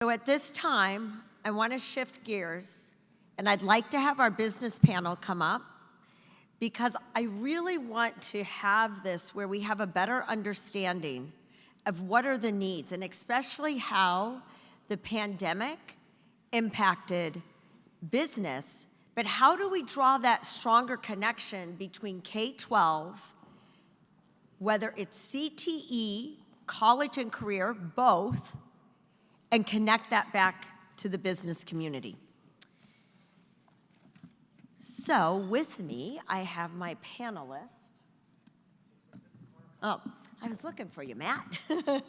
So at this time, I want to shift gears, and I'd like to have our business panel come up because I really want to have this where we have a better understanding of what are the needs, and especially how the pandemic impacted business, but how do we draw that stronger connection between K-12, whether it's CTE, college and career, both, and connect that back to the business community. So with me, I have my panelists. Oh, I was looking for you, Matt. So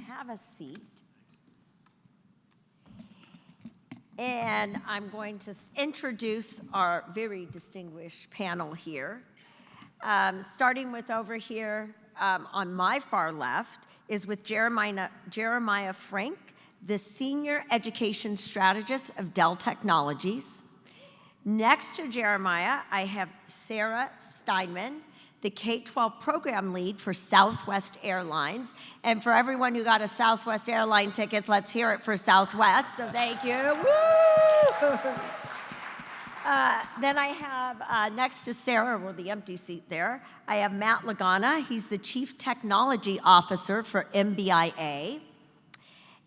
have a seat. And I'm going to introduce our very distinguished panel here. Starting with over here on my far left is with Jeremiah Frink, the Senior Education Strategist of Dell Technologies. Next to Jeremiah, I have Sarah Steinmann, the K-12 program lead for Southwest Airlines. And for everyone who got a Southwest airline tickets, let's hear it for Southwest, so thank you. Woo! Then I have, next to Sarah, well, the empty seat there, I have Matt Lagana. He's the Chief Technology Officer for MBIA.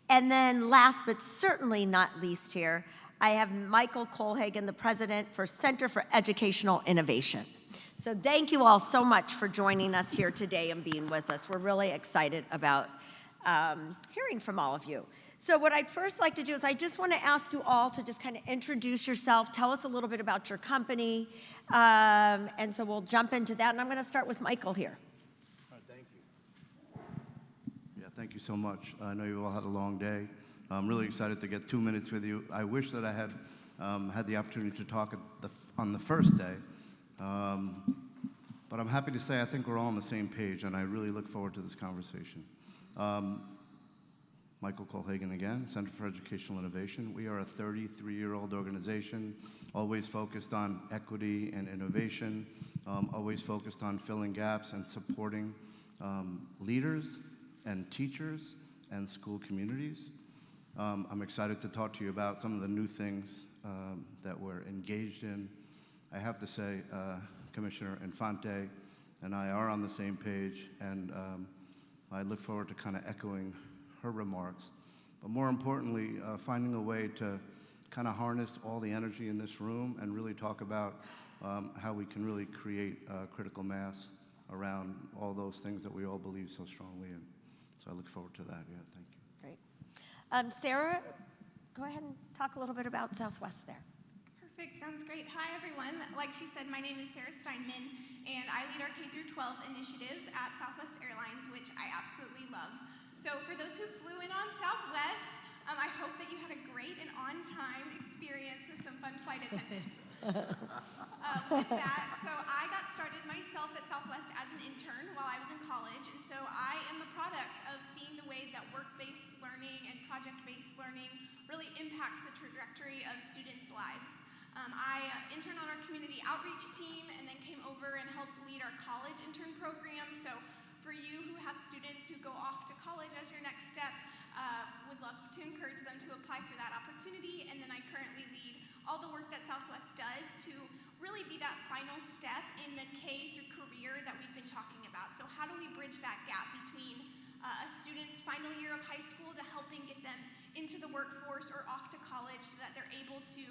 And then last but certainly not least here, I have Michael Kohlhagen, the President for Center for Educational Innovation. So thank you all so much for joining us here today and being with us. We're really excited about hearing from all of you. So what I'd first like to do is I just want to ask you all to just kind of introduce yourself, tell us a little bit about your company, and so we'll jump into that. And I'm going to start with Michael here. All right, thank you. Yeah, thank you so much. I know you all had a long day. I'm really excited to get 2 minutes with you. I wish that I had had the opportunity to talk on the first day, but I'm happy to say I think we're all on the same page, and I really look forward to this conversation. Michael Kohlhagen again, Center for Educational Innovation. We are a 33-year-old organization, always focused on equity and innovation, always focused on filling gaps and supporting leaders and teachers and school communities. I'm excited to talk to you about some of the new things that we're engaged in. I have to say, Commissioner Infante and I are on the same page, and I look forward to kind of echoing her remarks, but more importantly, finding a way to kind of harness all the energy in this room and really talk about how we can really create critical mass around all those things that we all believe so strongly in. So I look forward to that. Yeah, thank you. Great. Sarah, go ahead and talk a little bit about Southwest there. Perfect, sounds great. Hi everyone, like she said, my name is Sarah Steinmann, and I lead our K-12 initiatives at Southwest Airlines, which I absolutely love. So for those who flew in on Southwest, I hope that you had a great and on-time experience with some fun flight attendants. With that, so I got started myself at Southwest as an intern while I was in college, and so I am the product of seeing the way that work-based learning and project-based learning really impacts the trajectory of students' lives. I interned on our community outreach team and then came over and helped lead our college intern program. So for you who have students who go off to college as your next step, would love to encourage them to apply for that opportunity. And then I currently lead all the work that Southwest does to really be that final step in the K through career that we've been talking about. So how do we bridge that gap between a student's final year of high school to helping get them into the workforce or off to college so that they're able to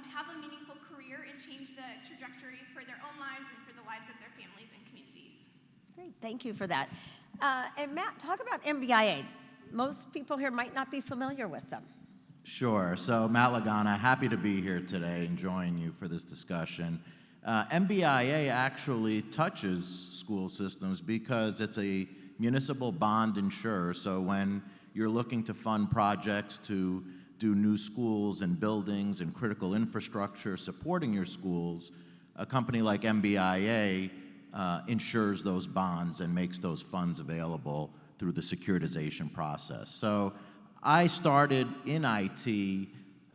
have a meaningful career and change the trajectory for their own lives and for the lives of their families and communities. Great, thank you for that. And Matt, talk about MBIA. Most people here might not be familiar with them. Sure, so Matt Lagana, happy to be here today and join you for this discussion. MBIA actually touches school systems because it's a municipal bond insurer, so when you're looking to fund projects to do new schools and buildings and critical infrastructure supporting your schools, a company like MBIA insures those bonds and makes those funds available through the securitization process. So I started in IT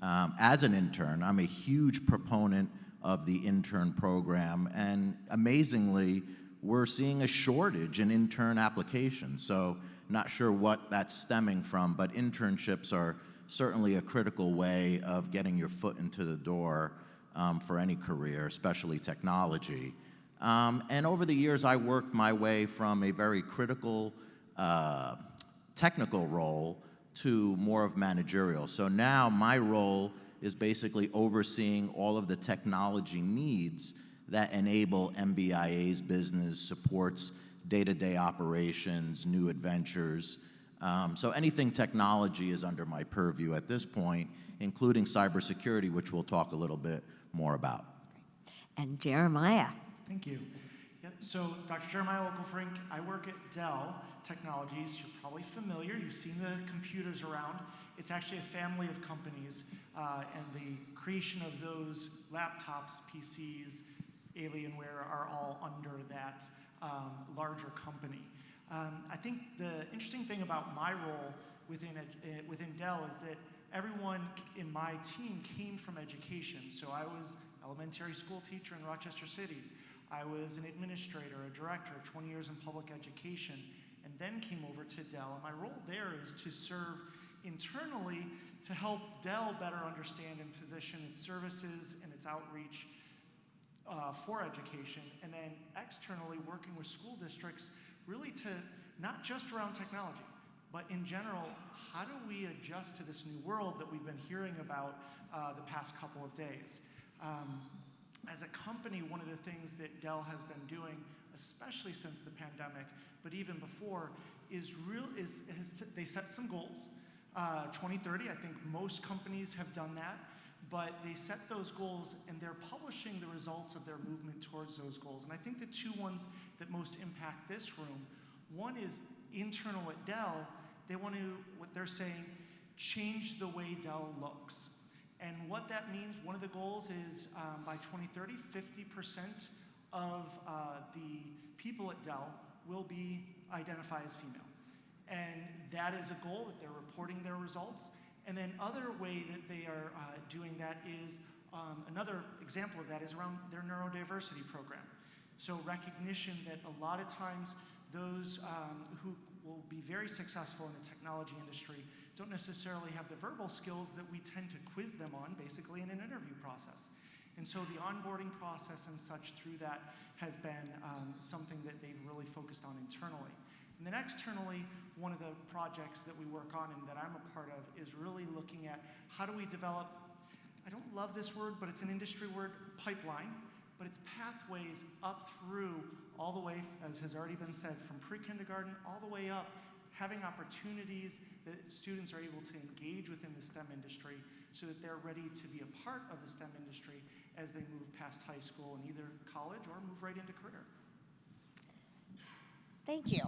as an intern. I'm a huge proponent of the intern program, and amazingly, we're seeing a shortage in intern applications. So not sure what that's stemming from, but internships are certainly a critical way of getting your foot into the door for any career, especially technology. And over the years, I worked my way from a very critical technical role to more of managerial. So now my role is basically overseeing all of the technology needs that enable MBIA's business, supports day-to-day operations, new adventures. So anything technology is under my purview at this point, including cybersecurity, which we'll talk a little bit more about. And Jeremiah. Thank you. Yeah, so Dr. Jeremiah Frink, I work at Dell Technologies. You're probably familiar. You've seen the computers around. It's actually a family of companies, and the creation of those laptops, PCs, Alienware are all under that larger company. I think the interesting thing about my role within Dell is that everyone in my team came from education. So I was an elementary school teacher in Rochester City. I was an administrator, a director, 20 years in public education, and then came over to Dell. And my role there is to serve internally to help Dell better understand and position its services and its outreach for education, and then externally working with school districts really to not just around technology, but in general, how do we adjust to this new world that we've been hearing about the past couple of days? As a company, one of the things that Dell has been doing, especially since the pandemic, but even before, they set some goals. 2030, I think most companies have done that, but they set those goals and they're publishing the results of their movement towards those goals. And I think the two ones that most impact this room, one is internal at Dell. They want to, what they're saying, change the way Dell looks. And what that means, one of the goals is by 2030, 50% of the people at Dell will be identified as female. And that is a goal that they're reporting their results. And then other way that they are doing that is, another example of that is around their neurodiversity program. So recognition that a lot of times those who will be very successful in the technology industry don't necessarily have the verbal skills that we tend to quiz them on, basically in an interview process. And so the onboarding process and such through that has been something that they've really focused on internally. And then externally, one of the projects that we work on and that I'm a part of is really looking at how do we develop, I don't love this word, but it's an industry word, pipeline, but it's pathways up through all the way, as has already been said, from pre-kindergarten all the way up, having opportunities that students are able to engage within the STEM industry so that they're ready to be a part of the STEM industry as they move past high school and either college or move right into career. Thank you,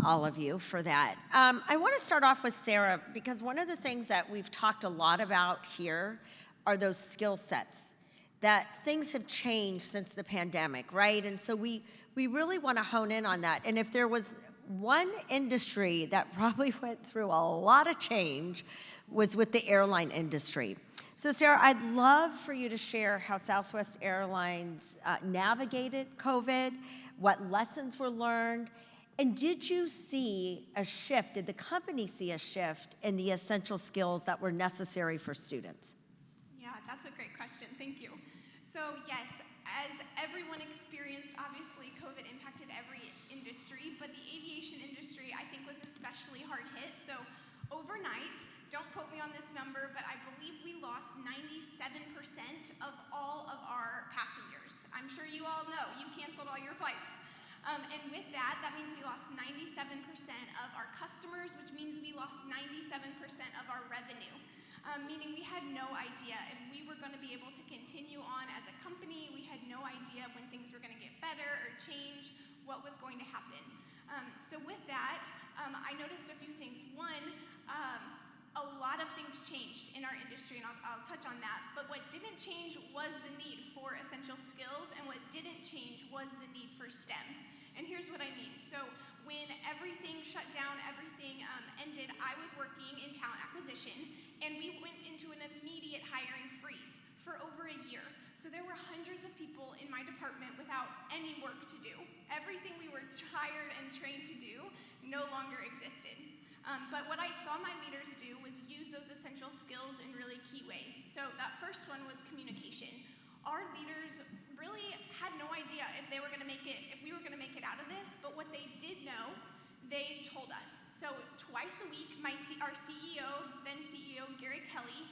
all of you, for that. I want to start off with Sarah, because one of the things that we've talked a lot about here are those skill sets, that things have changed since the pandemic, right? And so we really want to hone in on that. And if there was one industry that probably went through a lot of change, was with the airline industry. So Sarah, I'd love for you to share how Southwest Airlines navigated COVID, what lessons were learned, and did you see a shift, did the company see a shift in the essential skills that were necessary for students? Yeah, that's a great question. Thank you. So yes, as everyone experienced, obviously COVID impacted every industry, but the aviation industry I think was especially hard hit. So overnight, don't quote me on this number, but I believe we lost 97% of all of our passengers. I'm sure you all know, you canceled all your flights. And with that means we lost 97% of our customers, which means we lost 97% of our revenue. Meaning we had no idea if we were going to be able to continue on as a company. We had no idea when things were going to get better or change, what was going to happen. So with that, I noticed a few things. One, a lot of things changed in our industry, and I'll touch on that. But what didn't change was the need for essential skills, and what didn't change was the need for STEM. And here's what I mean. So when everything shut down, everything ended, I was working in talent acquisition, and we went into an immediate hiring freeze for over a year. So there were hundreds of people in my department without any work to do. Everything we were hired and trained to do no longer existed. those essential skills in really key ways. So that first one was communication. Our leaders really had no idea if they were going to make it, if we were going to make it out of this, but what they did know, they told us. So twice a week, our CEO, then CEO Gary Kelli,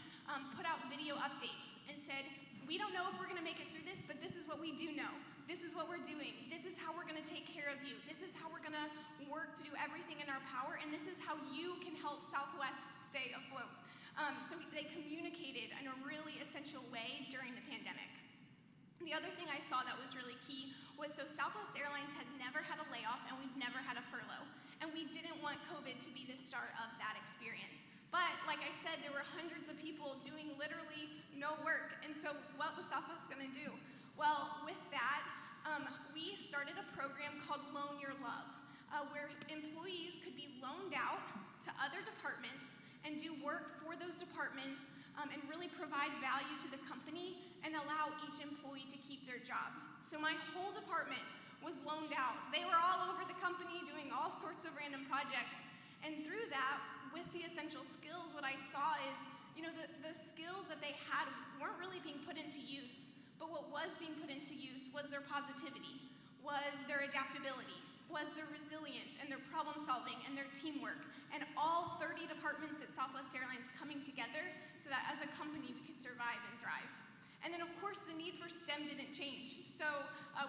put out video updates and said, we don't know if we're going to make it through this, but this is what we do know. This is what we're doing. This is how we're going to take care of you. This is how we're going to work to do everything in our power, and this is how you can help Southwest stay afloat. So they communicated in a really essential way during the pandemic. The other thing I saw that was really key was, so Southwest Airlines has never had a layoff and we've never had a furlough. And we didn't want COVID to be the start of that experience. But like I said, there were hundreds of people doing literally no work. And so what was Southwest gonna do? Well, with that, we started a program called Loan Your Love, where employees could be loaned out to other departments and do work for those departments and really provide value to the company and allow each employee to keep their job. So my whole department was loaned out. They were all over the company doing all sorts of random projects. And through that, with the essential skills, what I saw is, the skills that they had weren't really being put into use. But what was being put into use was their positivity, was their adaptability, was their resilience and their problem solving and their teamwork, and all 30 departments at Southwest Airlines coming together so that as a company we could survive and thrive. And then of course the need for STEM didn't change. So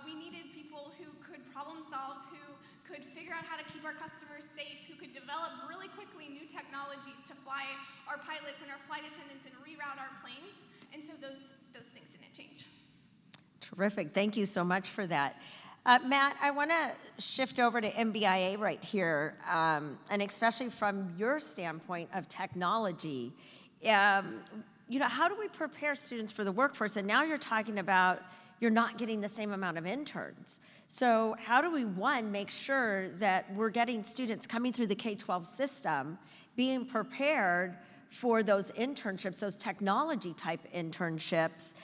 we needed people who could problem solve, who could figure out how to keep our customers safe, who could develop really quickly new technologies to fly our pilots and our flight attendants and reroute our planes. And so those things didn't change. Terrific. Thank you so much for that. Matt, I want to shift over to MBIA right here, and especially from your standpoint of technology. How do we prepare students for the workforce? And now you're talking about you're not getting the same amount of interns. So how do we, one, make sure that we're getting students coming through the K-12 system being prepared for those internships, those technology type internships,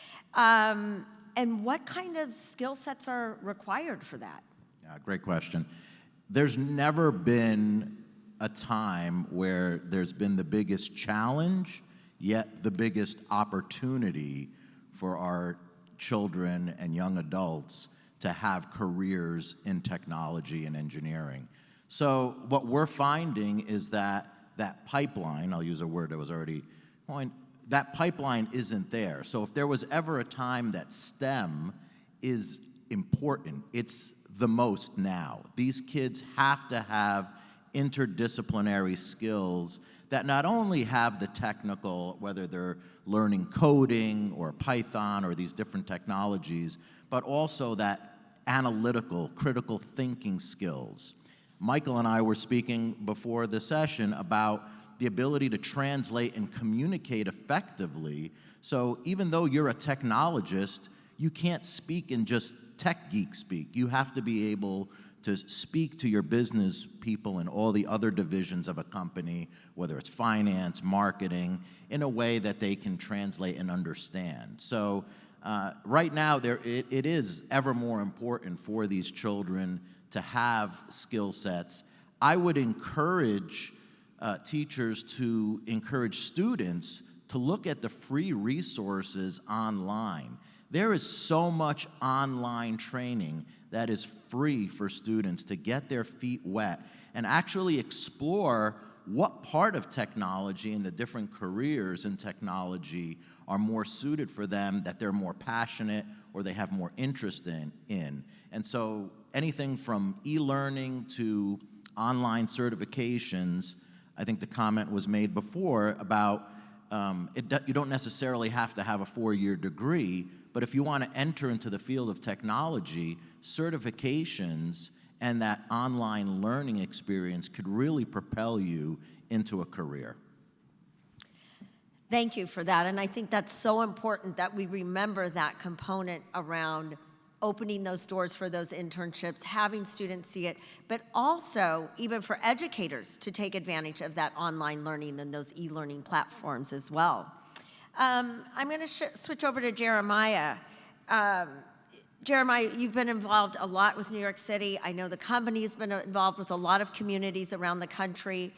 and what kind of skill sets are required for that? Yeah, great question. There's never been a time where there's been the biggest challenge, yet the biggest opportunity for our children and young adults to have careers in technology and engineering. So what we're finding is that pipeline, I'll use a word that was already coined, that pipeline isn't there. So if there was ever a time that STEM is important, it's the most now. These kids have to have interdisciplinary skills that not only have the technical, whether they're learning coding or Python or these different technologies, but also that analytical, critical thinking skills. Michael and I were speaking before the session about the ability to translate and communicate effectively. So even though you're a technologist, you can't speak in just tech geek speak. You have to be able to speak to your business people and all the other divisions of a company, whether it's finance, marketing, in a way that they can translate and understand. So right now, it is ever more important for these children to have skill sets. I would encourage teachers to encourage students to look at the free resources online. There is so much online training that is free for students to get their feet wet and actually explore what part of technology and the different careers in technology are more suited for them, that they're more passionate or they have more interest in. And so anything from e-learning to online certifications, I think the comment was made before about you don't necessarily have to have a 4-year degree, but if you want to enter into the field of technology, certifications and that online learning experience could really propel you into a career. Thank you for that, and I think that's so important that we remember that component around opening those doors for those internships, having students see it, but also even for educators to take advantage of that online learning and those e-learning platforms as well. I'm going to switch over to Jeremiah. Jeremiah, you've been involved a lot with New York City. I know the company's been involved with a lot of communities around the country.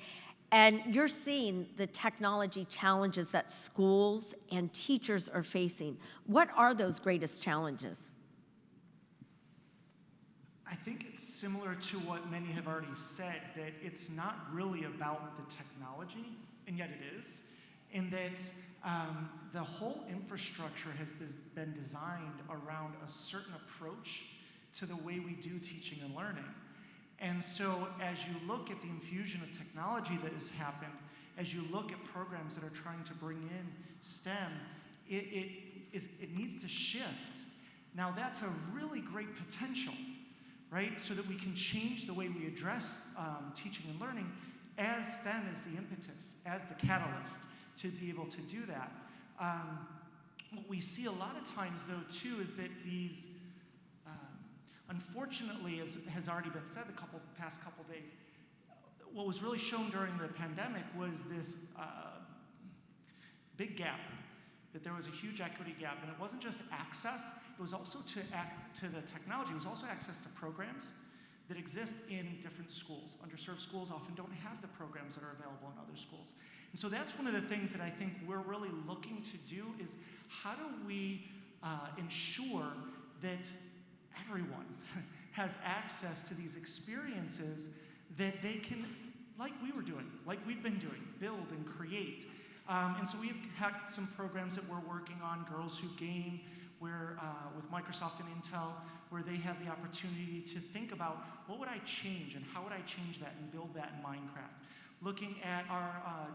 And you're seeing the technology challenges that schools and teachers are facing. What are those greatest challenges? I think it's similar to what many have already said, that it's not really about the technology, and yet it is, in that the whole infrastructure has been designed around a certain approach to the way we do teaching and learning. And so as you look at the infusion of technology that has happened, as you look at programs that are trying to bring in STEM, it needs to shift. Now that's a really great potential, right? So that we can change the way we address teaching and learning as STEM is the impetus, as the catalyst to be able to do that. What we see a lot of times though too is that these, unfortunately, as has already been said the past couple days, what was really shown during the pandemic was this big gap, that there was a huge equity gap, and it wasn't just access, it was also to the technology, it was also access to programs that exist in different schools. Underserved schools often don't have the programs that are available in other schools. And so that's one of the things that I think we're really looking to do is how do we ensure that everyone has access to these experiences that they can, like we were doing, like we've been doing, build and create. And so we've had some programs that we're working on, Girls Who Game, where with Microsoft and Intel, where they have the opportunity to think about what would I change and how would I change that and build that in Minecraft. Looking at our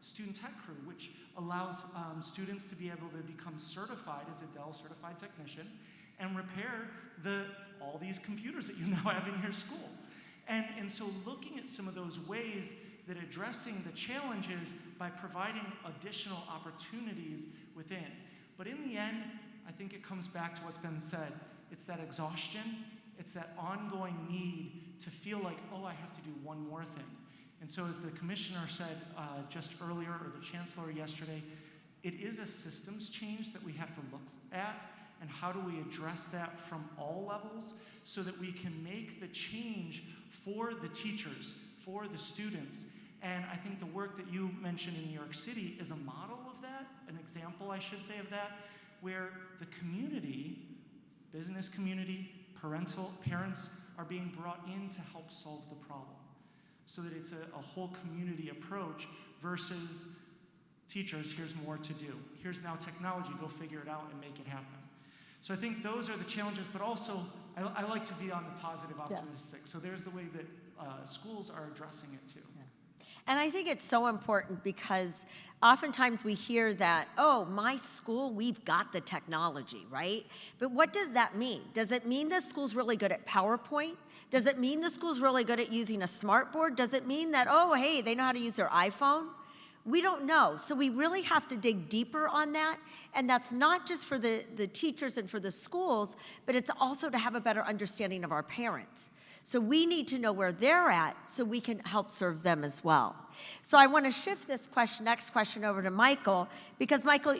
student tech crew, which allows students to be able to become certified as a Dell certified technician and repair all these computers that you now have in your school. And so looking at some of those ways that addressing the challenges by providing additional opportunities within. But in the end, I think it comes back to what's been said. It's that exhaustion, it's that ongoing need to feel like, oh, I have to do one more thing. And so as the commissioner said just earlier, or the chancellor yesterday, it is a systems change that we have to look at, and how do we address that from all levels so that we can make the change for the teachers, for the students. And I think the work that you mentioned in New York City is a model of that, an example, I should say, of that, where the community, business community, parents are being brought in to help solve the problem. So that it's a whole community approach versus teachers, here's more to do. Here's now technology, go figure it out and make it happen. So I think those are the challenges, but also I like to be on the positive, optimistic. So there's the way that schools are addressing it too. And I think it's so important because oftentimes we hear that, oh, my school, we've got the technology, right? But what does that mean? Does it mean the school's really good at PowerPoint? Does it mean the school's really good at using a smart board? Does it mean that, oh, hey, they know how to use their iPhone? We don't know. So we really have to dig deeper on that. And that's not just for the teachers and for the schools, but it's also to have a better understanding of our parents. So we need to know where they're at so we can help serve them as well. So I want to shift this next question over to Michael, because Michael,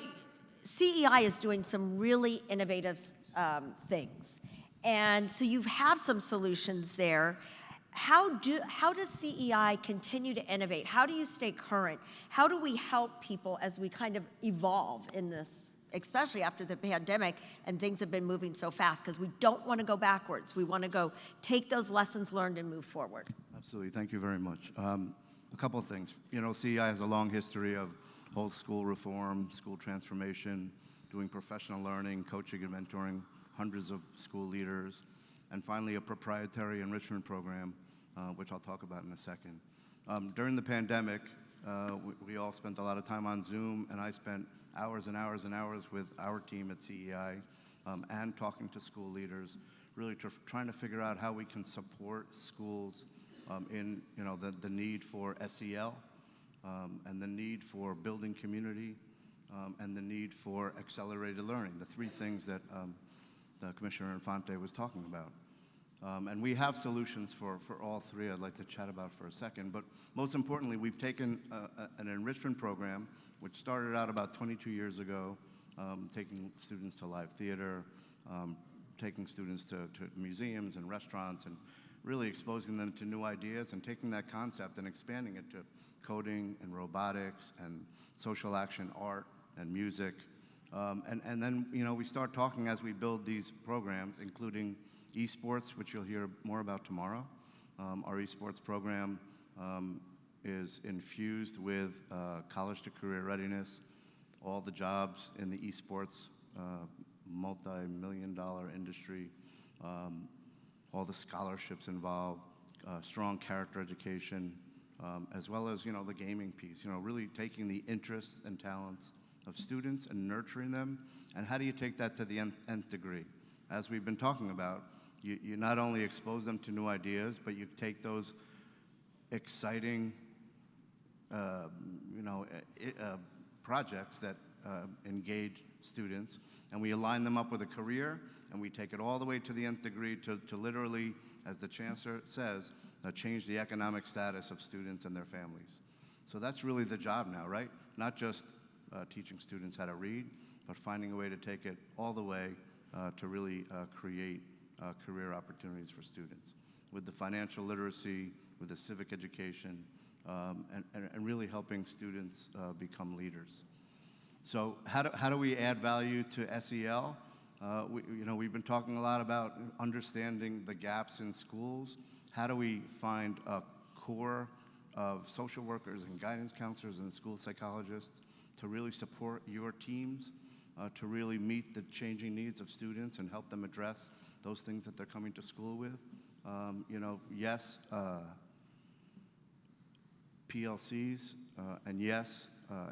CEI is doing some really innovative things. And so you have some solutions there. How does CEI continue to innovate? How do you stay current? How do we help people as we kind of evolve in this, especially after the pandemic and things have been moving so fast, because we don't want to go backwards. We want to go take those lessons learned and move forward. Absolutely, thank you very much. A couple of things. You know, CEI has a long history of whole school reform, school transformation, doing professional learning, coaching and mentoring hundreds of school leaders, and finally a proprietary enrichment program, which I'll talk about in a second. During the pandemic, we all spent a lot of time on Zoom, and I spent hours and hours and hours with our team at CEI and talking to school leaders, really trying to figure out how we can support schools in the need for SEL and the need for building community and the need for accelerated learning, the three things that the Commissioner Infante was talking about. And we have solutions for all three I'd like to chat about for a second. But most importantly, we've taken an enrichment program, which started out about 22 years ago, taking students to live theater, taking students to museums and restaurants, and really exposing them to new ideas and taking that concept and expanding it to coding and robotics and social action art and music. And then, we start talking as we build these programs, including esports, which you'll hear more about tomorrow. Our esports program is infused with college to career readiness, all the jobs in the esports, multi-million-dollar industry, all the scholarships involved, strong character education, as well as, the gaming piece, really taking the interests and talents of students and nurturing them. And how do you take that to the nth degree? As we've been talking about, you not only expose them to new ideas, but you take those exciting, projects that engage students, and we align them up with a career, and we take it all the way to the nth degree to literally, as the chancellor says, change the economic status of students and their families. So that's really the job now, right? Not just teaching students how to read, but finding a way to take it all the way to really create career opportunities for students with the financial literacy, with the civic education, and really helping students become leaders. So how do we add value to SEL? We've been talking a lot about understanding the gaps in schools. How do we find a core of social workers and guidance counselors and school psychologists to really support your teams, to really meet the changing needs of students and help them address those things that they're coming to school with? Yes, PLCs, and yes,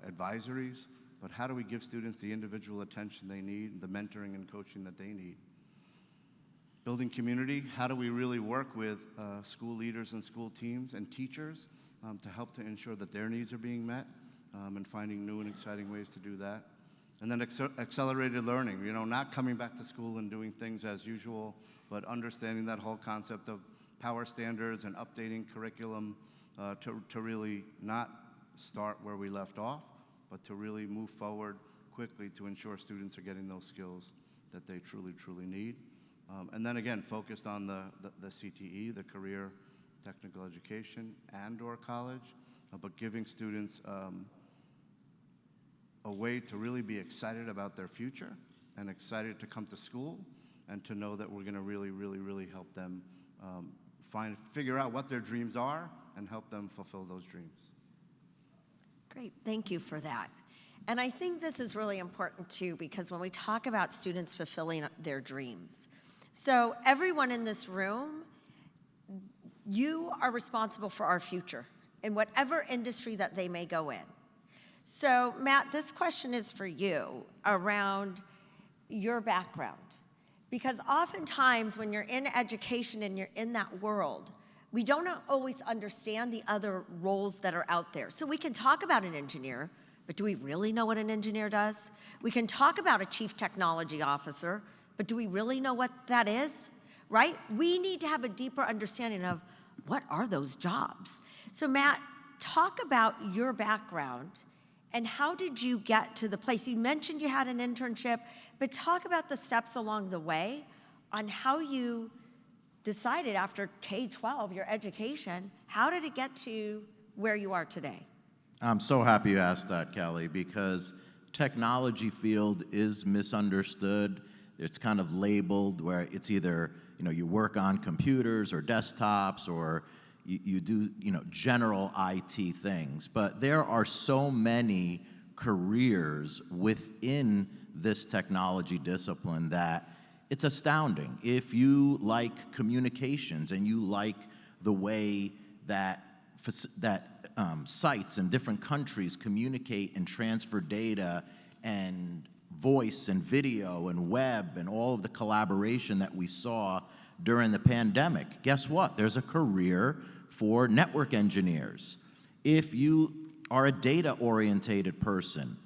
advisories, but how do we give students the individual attention they need, the mentoring and coaching that they need? Building community, how do we really work with school leaders and school teams and teachers to help to ensure that their needs are being met, and finding new and exciting ways to do that? And then accelerated learning, not coming back to school and doing things as usual, but understanding that whole concept of power standards and updating curriculum to really not start where we left off, but to really move forward quickly to ensure students are getting those skills that they truly, truly need. And then again, focused on the CTE, the career technical education and/or college, but giving students a way to really be excited about their future and excited to come to school and to know that we're going to really, really, really help them figure out what their dreams are and help them fulfill those dreams. Great, thank you for that. And I think this is really important too, because when we talk about students fulfilling their dreams, so everyone in this room, you are responsible for our future in whatever industry that they may go in. So Matt, this question is for you around your background. Because oftentimes when you're in education and you're in that world, we don't always understand the other roles that are out there. So we can talk about an engineer, but do we really know what an engineer does? We can talk about a chief technology officer, but do we really know what that is, right? We need to have a deeper understanding of what are those jobs. So Matt, talk about your background and how did you get to the place? You mentioned you had an internship, but talk about the steps along the way on how you decided after K-12, your education, how did it get to where you are today? I'm so happy you asked that, Kelly, because technology field is misunderstood. It's kind of labeled where it's either, you work on computers or desktops or you do, general IT things. But there are so many careers within this technology discipline that it's astounding. If you like communications and you like the way that sites in different countries communicate and transfer data and voice and video and web and all of the collaboration that we saw during the pandemic, guess what? There's a career for network engineers. If you are a data-orientated person,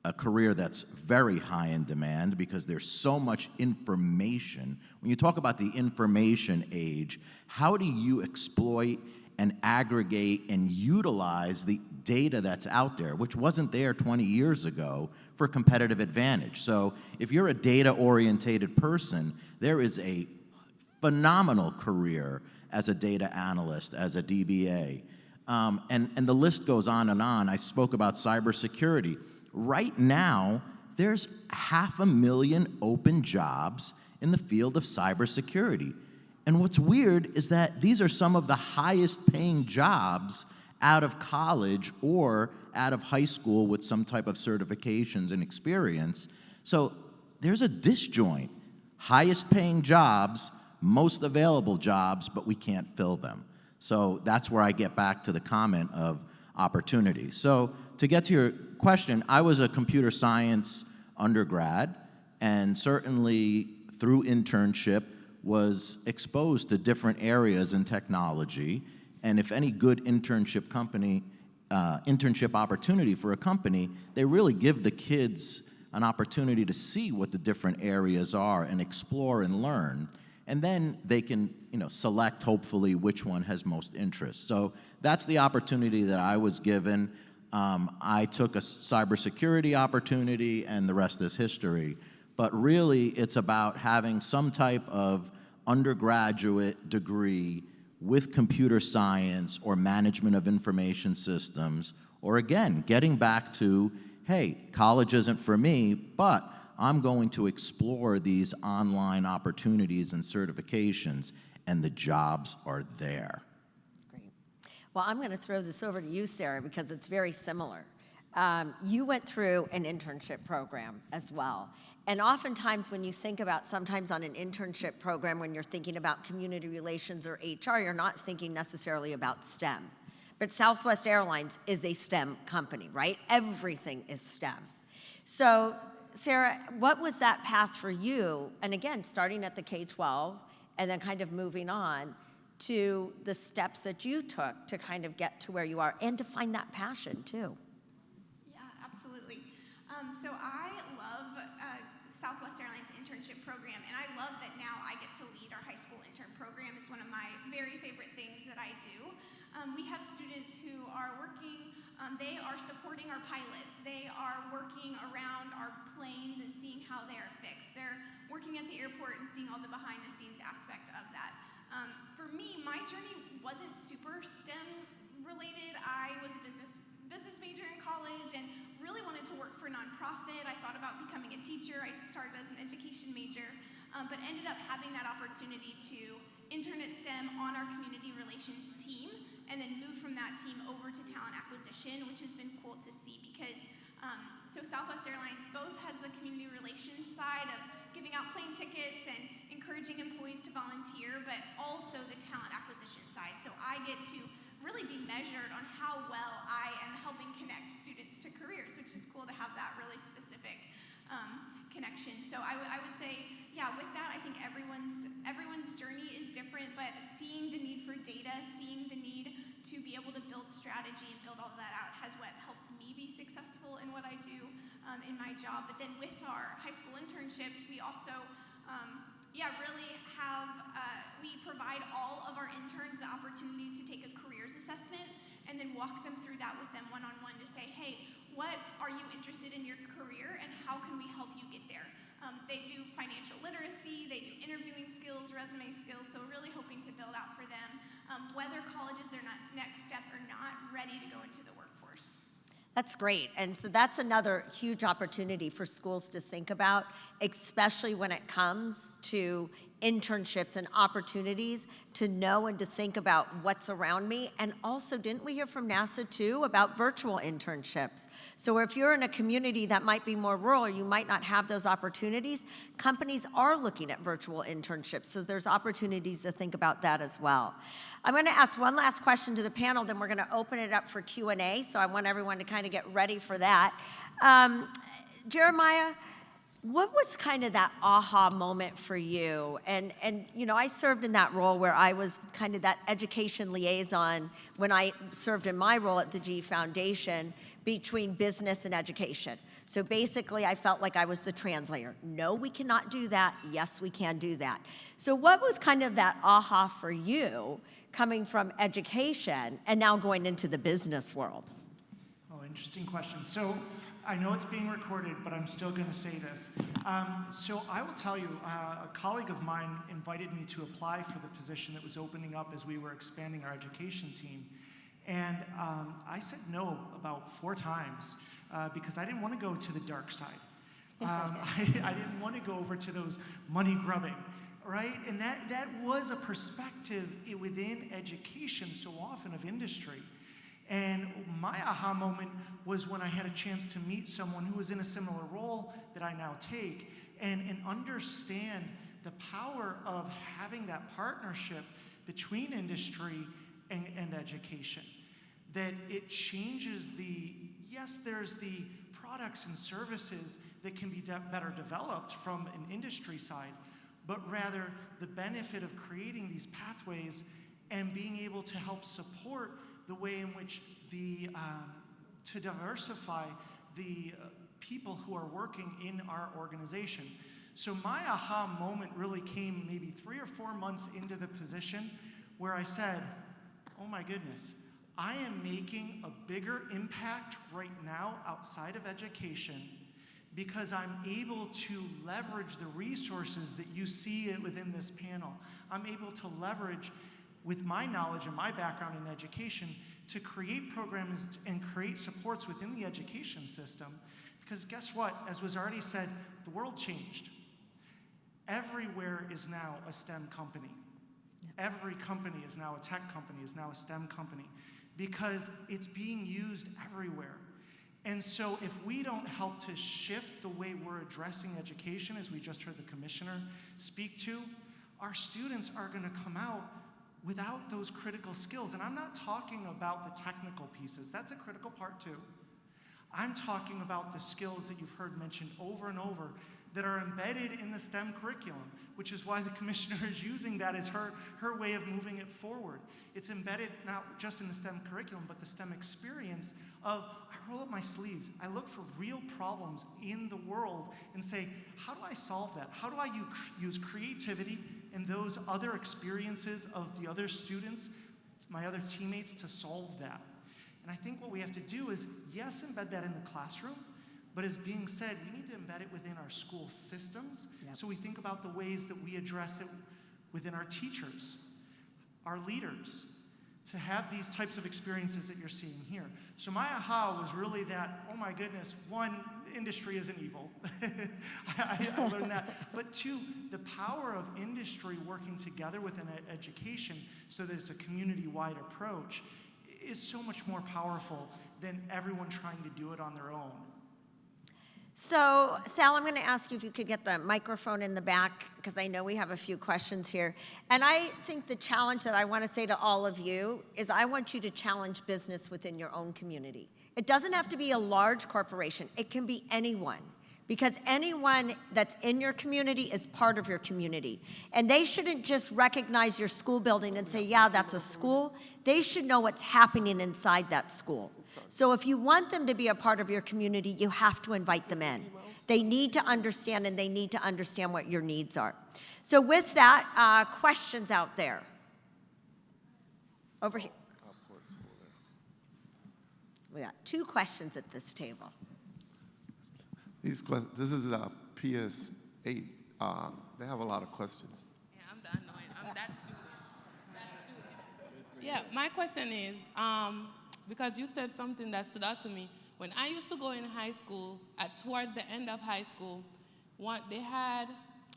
a career that's very high in demand because there's so much information. When you talk about the information age, how do you exploit and aggregate and utilize the data that's out there, which wasn't there 20 years ago, for competitive advantage? So if you're a data-orientated person, there is a phenomenal career as a data analyst, as a DBA. And the list goes on and on. I spoke about cybersecurity. Right now, there's 500,000 open jobs in the field of cybersecurity. And what's weird is that these are some of the highest paying jobs out of college or out of high school with some type of certifications and experience. So there's a disjoint. Highest paying jobs, most available jobs, but we can't fill them. So that's where I get back to the comment of opportunity. So to get to your question, I was a computer science undergrad, and certainly through internship was exposed to different areas in technology. And if any good internship opportunity for a company, they really give the kids an opportunity to see what the different areas are and explore and learn. And then they can, select hopefully which one has most interest. So that's the opportunity that I was given. I took a cybersecurity opportunity, and the rest is history. But really, it's about having some type of undergraduate degree with computer science or management of information systems, or again, getting back to, hey, college isn't for me, but I'm going to explore these online opportunities and certifications, and the jobs are there. Great. Well, I'm going to throw this over to you, Sarah, because it's very similar. You went through an internship program as well. And oftentimes when you think about sometimes on an internship program, when you're thinking about community relations or HR, you're not thinking necessarily about STEM. But Southwest Airlines is a STEM company, right? Everything is STEM. So Sarah, what was that path for you? And again, starting at the K-12 and then kind of moving on to the steps that you took to kind of get to where you are and to find that passion too. Yeah, absolutely. So I love Southwest Airlines internship program, and I love that now I get to lead our high school intern program. It's one of my very favorite things that I do. We have students who are working, they are supporting our pilots. They are working around our planes and seeing how they are fixed. They're working at the airport and seeing all the behind the scenes aspect of that. For me, my journey wasn't super STEM related. I was a business major in college and really wanted to work for a nonprofit. I thought about becoming a teacher. I started as an education major, but ended up having that opportunity to intern at STEM on our community relations team, and then move from that team over to talent acquisition, which has been cool to see because so Southwest Airlines both has the community relations side of giving out plane tickets and encouraging employees to volunteer, but also the talent acquisition side. So I get to really be measured on how well I am helping connect students to careers, which is cool to have that really specific connection. So I would say, yeah, with that, I think everyone's journey is different, but seeing the need for data, seeing the need to be able to build strategy and build all that out has what helped me be successful in what I do in my job. But then with our high school internships, we also really have, we provide all of our interns the opportunity to take a careers assessment and then walk them through that with them one-on-one to say, hey, what are you interested in your career and how can we help you get there? They do financial literacy, they do interviewing skills, resume skills, so really hoping to build out for them, whether college is their next step or not, ready to go into the workforce. That's great. And so that's another huge opportunity for schools to think about, especially when it comes to internships and opportunities to know and to think about what's around me. And also, didn't we hear from NASA too about virtual internships? So if you're in a community that might be more rural, you might not have those opportunities. Companies are looking at virtual internships, so there's opportunities to think about that as well. I'm going to ask one last question to the panel, then we're going to open it up for Q&A, so I want everyone to kind of get ready for that. Jeremiah, what was kind of that aha moment for you? And I served in that role where I was kind of that education liaison when I served in my role at the GE Foundation between business and education. So basically, I felt like I was the translator. No, we cannot do that. Yes, we can do that. So what was kind of that aha for you coming from education and now going into the business world? Oh, interesting question. So I know it's being recorded, but I'm still going to say this. So I will tell you, a colleague of mine invited me to apply for the position that was opening up as we were expanding our education team. And I said no about 4 times because I didn't want to go to the dark side. I didn't want to go over to those money grubbing, right? And that was a perspective within education so often of industry. And my aha moment was when I had a chance to meet someone who was in a similar role that I now take and understand the power of having that partnership between industry and education. That it changes yes, there's the products and services that can be better developed from an industry side, but rather the benefit of creating these pathways and being able to help support the way in which to diversify the people who are working in our organization. So my aha moment really came maybe 3 or 4 months into the position where I said, oh my goodness, I am making a bigger impact right now outside of education because I'm able to leverage the resources that you see within this panel. I'm able to leverage with my knowledge and my background in education to create programs and create supports within the education system. Because guess what? As was already said, the world changed. Everywhere is now a STEM company. Every company is now a tech company, is now a STEM company, because it's being used everywhere. And so if we don't help to shift the way we're addressing education, as we just heard the commissioner speak to, our students are going to come out without those critical skills. And I'm not talking about the technical pieces. That's a critical part too. I'm talking about the skills that you've heard mentioned over and over that are embedded in the STEM curriculum, which is why the commissioner is using that as her way of moving it forward. It's embedded not just in the STEM curriculum, but the STEM experience of, I roll up my sleeves, I look for real problems in the world and say, how do I solve that? How do I use creativity and those other experiences of the other students, my other teammates, to solve that? And I think what we have to do is, yes, embed that in the classroom, but as being said, we need to embed it within our school systems. Yep. So we think about the ways that we address it within our teachers, our leaders, to have these types of experiences that you're seeing here. So my aha was really that, oh my goodness, 1, industry isn't evil. I learned that. But 2, the power of industry working together within education so that it's a community-wide approach is so much more powerful than everyone trying to do it on their own. So, Sal, I'm going to ask you if you could get the microphone in the back, because I know we have a few questions here. And I think the challenge that I want to say to all of you is I want you to challenge business within your own community. It doesn't have to be a large corporation. It can be anyone, because anyone that's in your community is part of your community. And they shouldn't just recognize your school building and say, yeah, that's a school. They should know what's happening inside that school. So if you want them to be a part of your community, you have to invite them in. They need to understand, and they need to understand what your needs are. So with that, questions out there? Over here. We got 2 questions at this table. This is PS8. They have a lot of questions. Yeah, I'm done knowing. I'm that student. Yeah, my question is, because you said something that stood out to me. When I used to go in high school, towards the end of high school,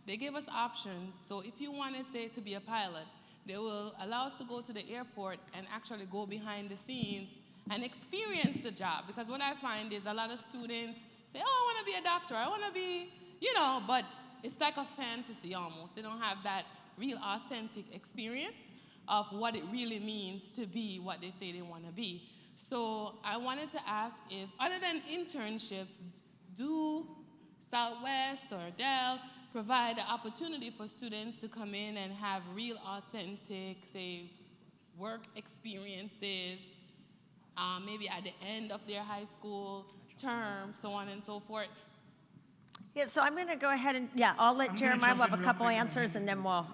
they gave us options. So if you wanted, say, to be a pilot, they will allow us to go to the airport and actually go behind the scenes and experience the job. Because what I find is a lot of students say, oh, I want to be a doctor, I want to be, but it's like a fantasy almost. They don't have that real authentic experience of what it really means to be what they say they want to be. So I wanted to ask if, other than internships, do Southwest or Dell provide the opportunity for students to come in and have real authentic, say, work experiences, maybe at the end of their high school term, so on and so forth? Yeah, so I'm going to go ahead and, I'll let Jeremiah have a couple answers, and then we'll,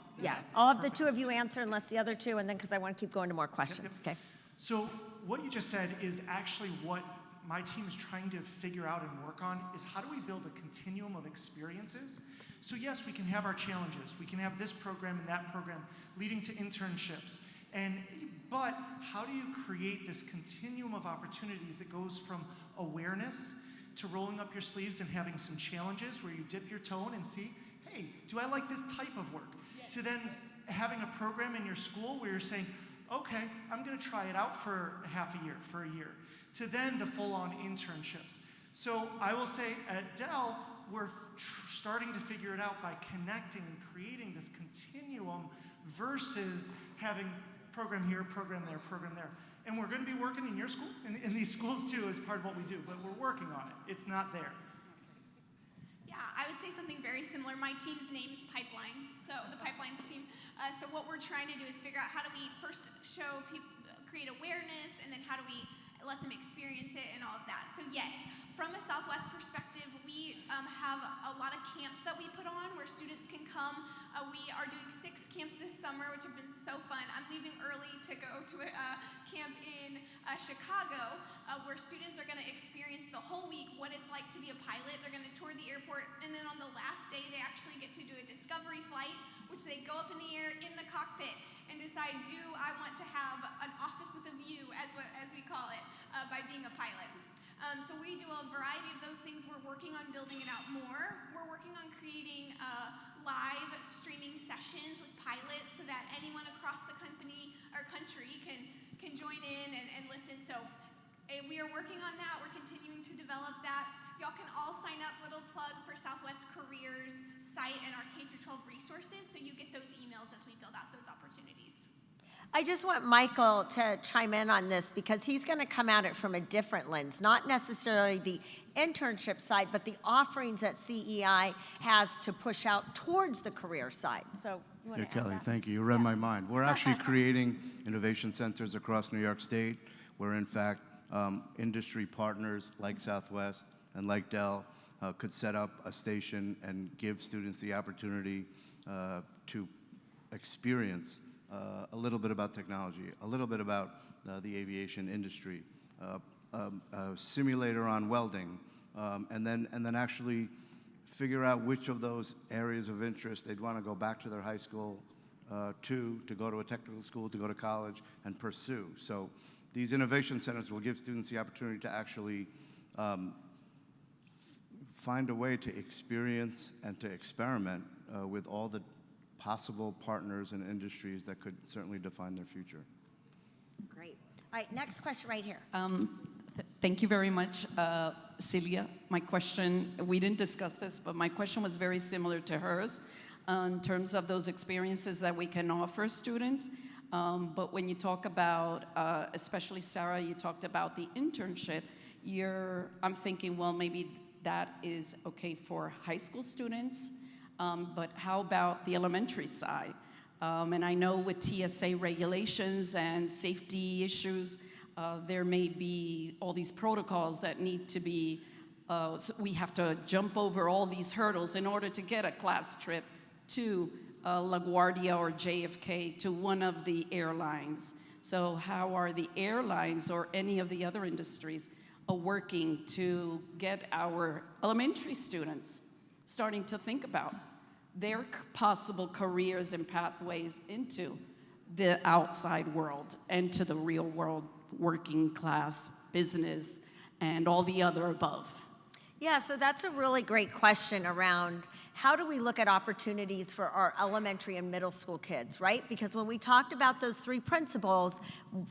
I'll have the 2 of you answer unless the other 2, and then because I want to keep going to more questions, okay? So what you just said is actually what my team is trying to figure out and work on is how do we build a continuum of experiences? So yes, we can have our challenges. We can have this program and that program leading to internships. But how do you create this continuum of opportunities that goes from awareness to rolling up your sleeves and having some challenges where you dip your toe in and see, hey, do I like this type of work? Yes. To then having a program in your school where you're saying, okay, I'm going to try it out for half a year, for a year, to then the full-on internships. So I will say at Dell, we're starting to figure it out by connecting and creating this continuum versus having program here, program there, program there. And we're going to be working in your school, in these schools too, as part of what we do, but we're working on it. It's not there. Yeah, I would say something very similar. My team's name is Pipeline, so the Pipelines team. So what we're trying to do is figure out how do we first show people, create awareness, and then how do we let them experience it and all of that. So yes, from a Southwest perspective, we have a lot of camps that we put on where students can come. We are doing 6 camps this summer, which have been so fun. I'm leaving early to go to a camp in Chicago, where students are going to experience the whole week what it's like to be a pilot. They're going to tour the airport, and then on the last day, they actually get to do a discovery flight, which they go up in the air in the cockpit and decide, do I want to have an office with a view, as we call it, by being a pilot. So we do a variety of those things. We're working on building it out more. We're working on creating live streaming sessions with pilots so that anyone across the country can join in and listen. So we are working on that. We're continuing to develop that. Y'all can all sign up, little plug, for Southwest Careers site and our K-12 resources, so you get those emails as we build out those opportunities. I just want Michael to chime in on this because he's going to come at it from a different lens, not necessarily the internship side, but the offerings that CEI has to push out towards the career side. So, you want to add Kelli, that? thank you. You read my mind. We're actually creating innovation centers across New York State where, in fact, industry partners like Southwest and like Dell could set up a station and give students the opportunity to experience a little bit about technology, a little bit about the aviation industry, a simulator on welding, and then actually figure out which of those areas of interest they'd want to go back to their high school to go to a technical school, to go to college, and pursue. So these innovation centers will give students the opportunity to actually find a way to experience and to experiment with all the possible partners and industries that could certainly define their future. Great. All right, next question right here. Thank you very much, Celia. My question, we didn't discuss this, but my question was very similar to hers in terms of those experiences that we can offer students. But when you talk about, especially Sarah, you talked about the internship, I'm thinking, well, maybe that is okay for high school students, but how about the elementary side? And I know with TSA regulations and safety issues, there may be all these protocols that need to be, so we have to jump over all these hurdles in order to get a class trip to LaGuardia or JFK, to one of the airlines. So how are the airlines or any of the other industries working to get our elementary students starting to think about their possible careers and pathways into the outside world and to the real world, working class, business, and all the other above? Yeah, so that's a really great question around how do we look at opportunities for our elementary and middle school kids, right? Because when we talked about those 3 principles,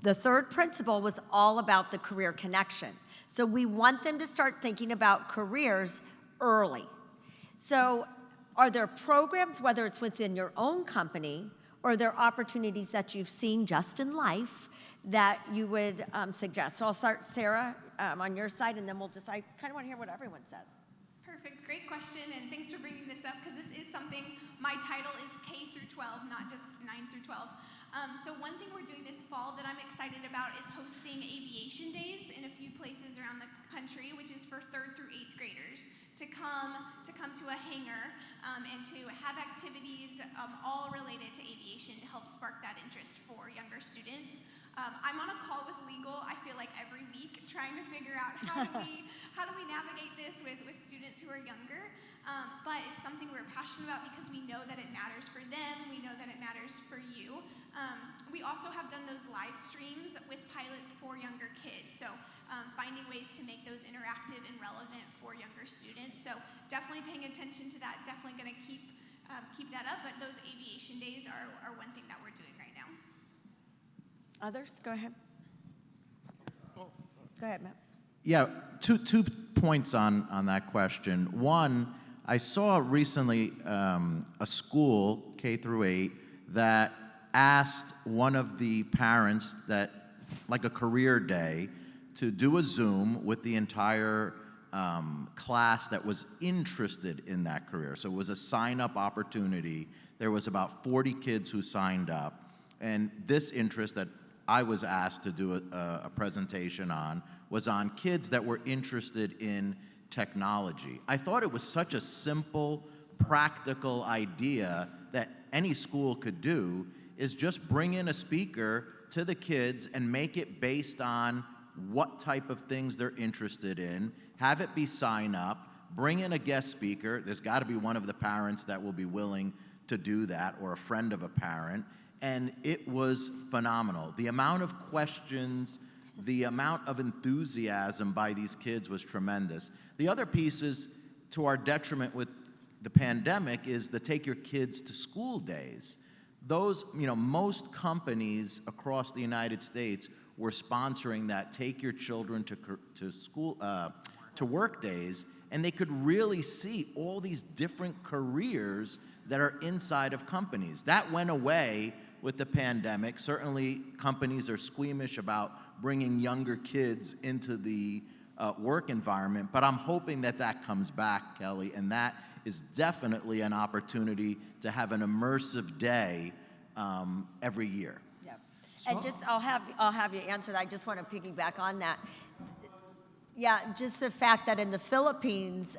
the 3rd principle was all about the career connection. So we want them to start thinking about careers early. So are there programs, whether it's within your own company, or are there opportunities that you've seen just in life that you would suggest? So I'll start, Sarah, on your side, and then I kind of want to hear what everyone says. Perfect, great question, and thanks for bringing this up because this is something, my title is K through 12, not just 9 through 12. So one thing we're doing this fall that I'm excited about is hosting aviation days in a few places around the country, which is for 3rd through 8th graders to come to a hangar and to have activities all related to aviation to help spark that interest for younger students. I'm on a call with legal, I feel like every week, trying to figure out how do we navigate this with students who are younger. But it's something we're passionate about because we know that it matters for them, we know that it matters for you. We also have done those live streams with pilots for younger kids, so finding ways to make those interactive and relevant for younger students. So definitely paying attention to that, definitely going to keep that up, but those aviation days are one thing that we're doing right now. Others? Go ahead. Go ahead, Matt. Yeah, two points on that question. One, I saw recently a school, K through 8, that asked one of the parents that, like a career day, to do a Zoom with the entire class that was interested in that career. So it was a sign-up opportunity. There was about 40 kids who signed up. And this interest that I was asked to do a presentation on was on kids that were interested in technology. I thought it was such a simple, practical idea that any school could do, is just bring in a speaker to the kids and make it based on what type of things they're interested in, have it be sign up, bring in a guest speaker. There's got to be one of the parents that will be willing to do that, or a friend of a parent, and it was phenomenal. The amount of questions, the amount of enthusiasm by these kids was tremendous. The other piece is, to our detriment with the pandemic, is the take your kids to school days. Those, most companies across the United States were sponsoring that take your children to school, to work days, and they could really see all these different careers that are inside of companies. That went away with the pandemic. Certainly, companies are squeamish about bringing younger kids into the work environment, but I'm hoping that that comes back, Kelly, and that is definitely an opportunity to have an immersive day every year. Yeah. And just, I'll have you answer that. I just want to piggyback on that. Yeah, just the fact that in the Philippines,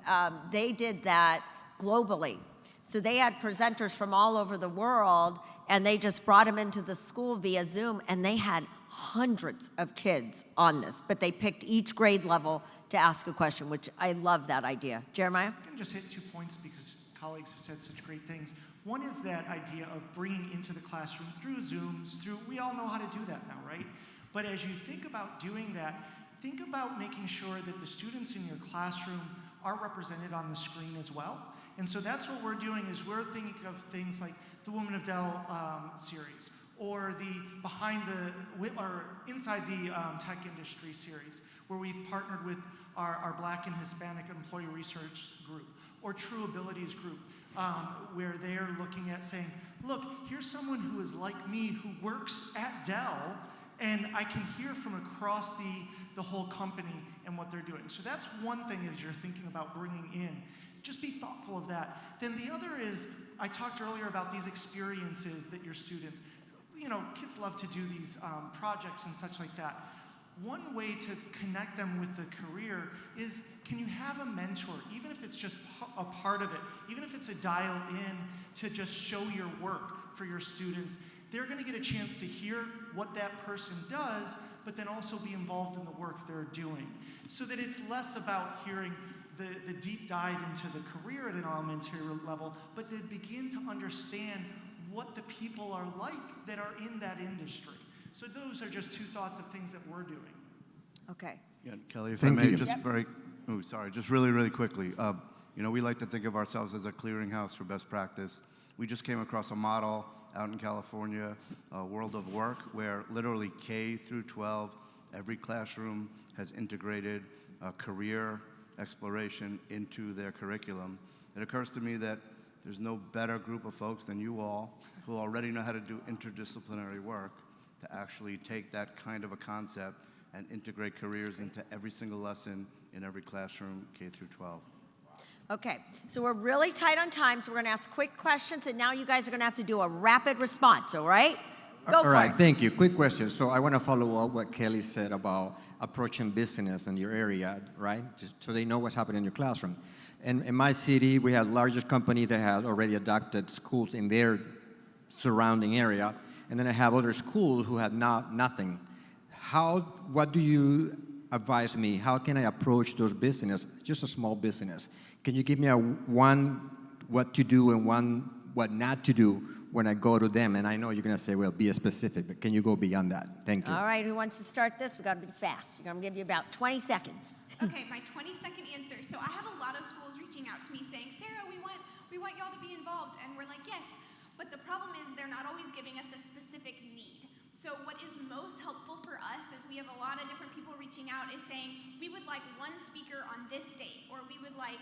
they did that globally. So they had presenters from all over the world, and they just brought them into the school via Zoom, and they had hundreds of kids on this, but they picked each grade level to ask a question, which I love that idea. Jeremiah? I can just hit 2 points because colleagues have said such great things. One is that idea of bringing into the classroom through Zooms, we all know how to do that now, right? But as you think about doing that, think about making sure that the students in your classroom are represented on the screen as well. And so that's what we're doing, is we're thinking of things like the Women of Dell series, or the Inside the Tech Industry series, where we've partnered with our Black and Hispanic Employee Research Group, or True Abilities Group, where they're looking at saying, look, here's someone who is like me, who works at Dell, and I can hear from across the whole company and what they're doing. So that's one thing as you're thinking about bringing in. Just be thoughtful of that. Then the other is, I talked earlier about these experiences that your students, kids love to do these projects and such like that. One way to connect them with the career is, can you have a mentor, even if it's just a part of it, even if it's a dial in to just show your work for your students. They're going to get a chance to hear what that person does, but then also be involved in the work they're doing, so that it's less about hearing the deep dive into the career at an elementary level, but to begin to understand what the people are like that are in that industry. So those are just 2 thoughts of things that we're doing. Okay. Yeah, Kelly, if Thank I may, you. just really quickly. We like to think of ourselves as a clearinghouse for best practice. We just came across a model out in California, World of Work, where literally K through 12, every classroom has integrated career exploration into their curriculum. It occurs to me that there's no better group of folks than you all, who already know how to do interdisciplinary work, to actually take that kind of a concept and integrate careers into every single lesson in every classroom, K through 12. Okay, so we're really tight on time, so we're gonna ask quick questions, and now you guys are gonna have to do a rapid response, all right? Go for it. Thank you. Quick question. So I want to follow up what Kelly said about approaching business in your area, right? So they know what's happening in your classroom. And in my city, we have largest company that has already adopted schools in their surrounding area, and then I have other schools who have nothing. what do you advise me? How can I approach those business, just a small business? Can you give me one what to do and one what not to do when I go to them? And I know you're going to say, well, be specific, but can you go beyond that? Thank you. All right, who wants to start this? We've got to be fast. We're going to give you about 20 seconds. Okay, my 20-second answer. So I have a lot of schools reaching out to me saying, Sarah, we want y'all to be involved. And we're like, yes. But the problem is they're not always giving us a specific need. So what is most helpful for us is we have a lot of different people reaching out is saying, we would like one speaker on this date, or we would like,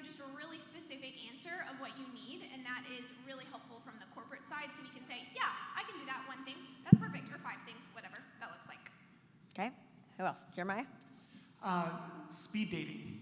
just a really specific answer of what you need, and that is really helpful from the corporate side, so we can say, yeah, I can do that one thing, that's perfect, or 5 things, whatever that looks like. Okay, who else? Jeremiah? Speed dating.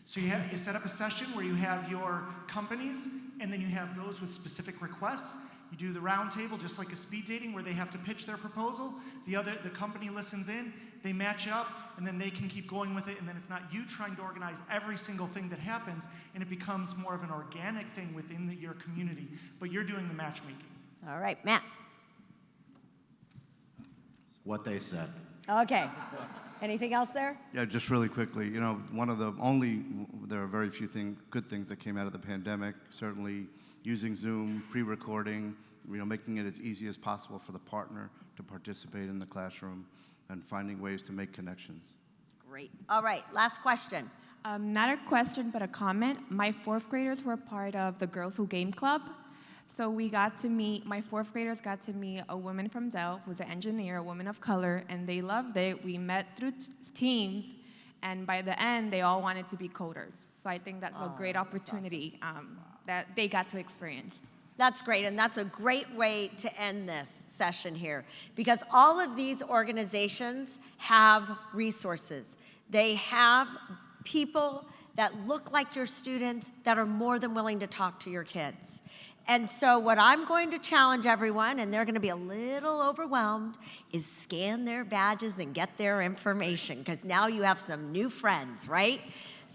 So you set up a session where you have your companies, and then you have those with specific requests. You do the round table just like a speed dating where they have to pitch their proposal. The company listens in, they match up, and then they can keep going with it, and then it's not you trying to organize every single thing that happens, and it becomes more of an organic thing within your community, but you're doing the matchmaking. All right, Matt. What they said. Okay. Anything else there? Yeah, just really quickly, there are very few good things that came out of the pandemic. Certainly using Zoom, pre-recording, making it as easy as possible for the partner to participate in the classroom and finding ways to make connections. Great. All right, last question. Not a question, but a comment. My 4th graders were part of the Girls Who Game Club. So my 4th graders got to meet a woman from Dell who's an engineer, a woman of color, and they loved it. We met through teams, and by the end, they all wanted to be coders. So I think that's a great opportunity that they got to experience. That's great, and that's a great way to end this session here, because all of these organizations have resources. They have people that look like your students that are more than willing to talk to your kids. And so what I'm going to challenge everyone, and they're going to be a little overwhelmed, is scan their badges and get their information, because now you have some new friends, right?